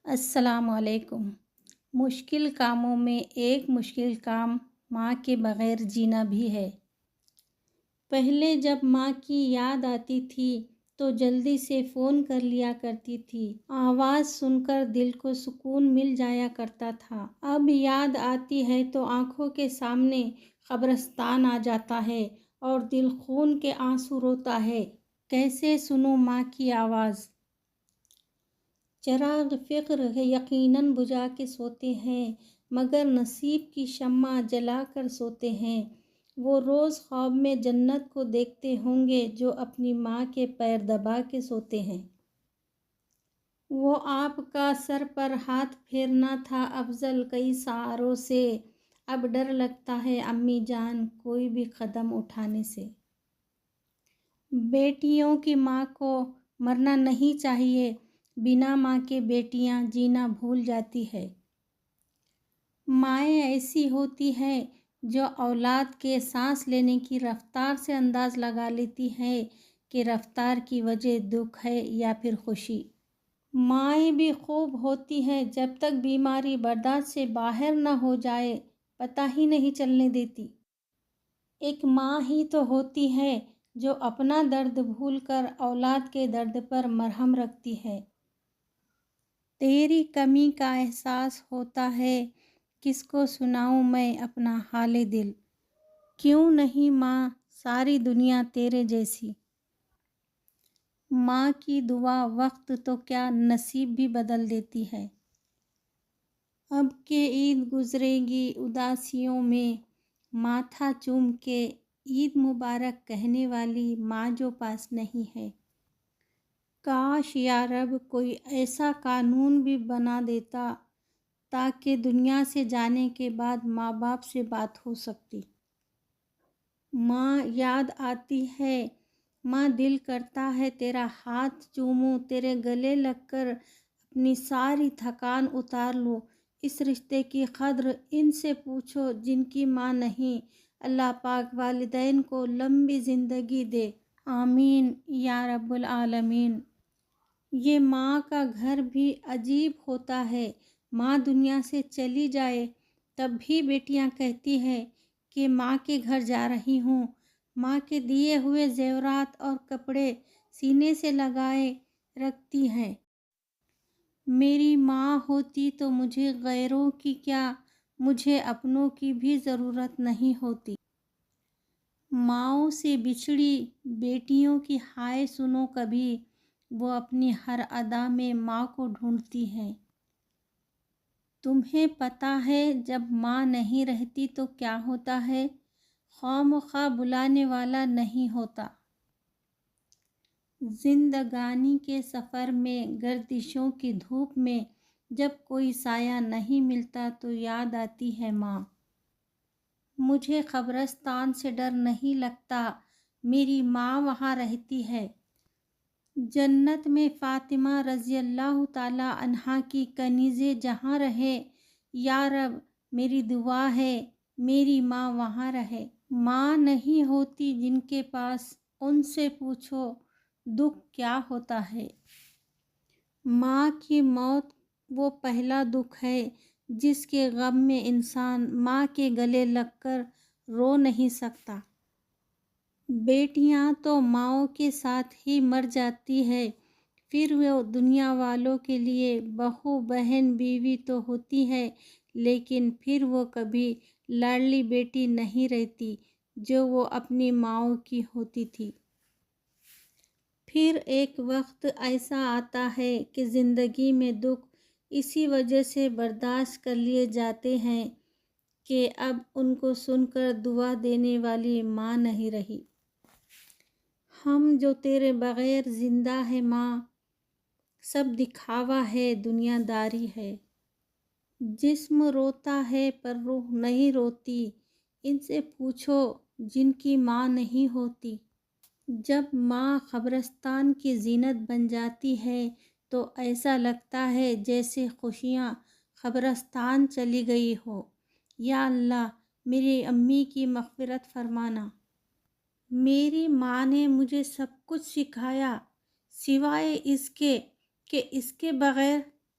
السلام علیکم۔ مشکل کاموں میں ایک مشکل کام ماں کے بغیر جینا بھی ہے۔ پہلے جب ماں کی یاد آتی تھی تو جلدی سے فون کر لیا کرتی تھی۔ آواز سن کر دل کو سکون مل جایا کرتا تھا۔ اب یاد آتی ہے تو آنکھوں کے سامنے قبرستان آ جاتا ہے اور دل خون کے آنسو روتا ہے۔ کیسے سنوں ماں کی آواز؟ چراغ فکر یقیناً بجھا کے سوتے ہیں، مگر نصیب کی شمع جلا کر سوتے ہیں۔ وہ روز خواب میں جنت کو دیکھتے ہوں گے جو اپنی ماں کے پیر دبا کے سوتے ہیں۔ وہ آپ کا سر پر ہاتھ پھیرنا تھا افضل کئی سہاروں سے، اب ڈر لگتا ہے امی جان کوئی بھی قدم اٹھانے سے۔ بیٹیوں کی ماں کو مرنا نہیں چاہیے، بنا ماں کے بیٹیاں جینا بھول جاتی ہے۔ مائیں ایسی ہوتی ہیں جو اولاد کے سانس لینے کی رفتار سے انداز لگا لیتی ہیں کہ رفتار کی وجہ دکھ ہے یا پھر خوشی۔ مائیں بھی خوب ہوتی ہیں جب تک بیماری برداشت سے باہر نہ ہو جائے پتہ ہی نہیں چلنے دیتی۔ ایک ماں ہی تو ہوتی ہے جو اپنا درد بھول کر اولاد کے درد پر مرہم رکھتی ہے۔ تیری کمی کا احساس ہوتا ہے، کس کو سناؤں میں اپنا حال دل، کیوں نہیں ماں ساری دنیا تیرے جیسی۔ ماں کی دعا وقت تو کیا نصیب بھی بدل دیتی ہے۔ اب کہ عید گزرے گی اداسیوں میں، ماتھا چوم کے عید مبارک کہنے والی ماں جو پاس نہیں ہے۔ کاش یا رب کوئی ایسا قانون بھی بنا دیتا تاکہ دنیا سے جانے کے بعد ماں باپ سے بات ہو سکتی۔ ماں یاد آتی ہے، ماں دل کرتا ہے تیرا ہاتھ چوموں، تیرے گلے لگ کر اپنی ساری تھکان اتار لوں۔ اس رشتے کی قدر ان سے پوچھو جن کی ماں نہیں۔ اللہ پاک والدین کو لمبی زندگی دے، آمین یا رب العالمین۔ یہ ماں کا گھر بھی عجیب ہوتا ہے۔ ماں دنیا سے چلی جائے تب بھی بیٹیاں کہتی ہیں کہ ماں کے گھر جا رہی ہوں۔ ماں کے دیے ہوئے زیورات اور کپڑے سینے سے لگائے رکھتی ہیں۔ میری ماں ہوتی تو مجھے غیروں کی کیا، مجھے اپنوں کی بھی ضرورت نہیں ہوتی۔ ماؤں سے بچھڑی بیٹیوں کی ہائے سنو کبھی، وہ اپنی ہر ادا میں ماں کو ڈھونڈتی ہیں۔ تمہیں پتہ ہے جب ماں نہیں رہتی تو کیا ہوتا ہے؟ خواہ مخواہ بلانے والا نہیں ہوتا۔ زندگانی کے سفر میں گردشوں کی دھوپ میں جب کوئی سایہ نہیں ملتا تو یاد آتی ہے ماں۔ مجھے قبرستان سے ڈر نہیں لگتا، میری ماں وہاں رہتی ہے۔ جنت میں فاطمہ رضی اللہ تعالی عنہا کی کنیز جہاں رہے، یا رب میری دعا ہے میری ماں وہاں رہے۔ ماں نہیں ہوتی جن کے پاس، ان سے پوچھو دکھ کیا ہوتا ہے۔ ماں کی موت وہ پہلا دکھ ہے جس کے غم میں انسان ماں کے گلے لگ کر رو نہیں سکتا۔ بیٹیاں تو ماؤں کے ساتھ ہی مر جاتی ہے، پھر وہ دنیا والوں کے لیے بہو بہن بیوی تو ہوتی ہے، لیکن پھر وہ کبھی لاڈلی بیٹی نہیں رہتی جو وہ اپنی ماؤں کی ہوتی تھی۔ پھر ایک وقت ایسا آتا ہے کہ زندگی میں دکھ اسی وجہ سے برداشت کر لیے جاتے ہیں کہ اب ان کو سن کر دعا دینے والی ماں نہیں رہی۔ ہم جو تیرے بغیر زندہ ہے ماں، سب دکھاوا ہے دنیا داری ہے۔ جسم روتا ہے پر روح نہیں روتی، ان سے پوچھو جن کی ماں نہیں ہوتی۔ جب ماں قبرستان کی زینت بن جاتی ہے تو ایسا لگتا ہے جیسے خوشیاں قبرستان چلی گئی ہو۔ یا اللہ میری امی کی مغفرت فرمانا۔ میری ماں نے مجھے سب کچھ سکھایا سوائے اس کے کہ اس کے بغیر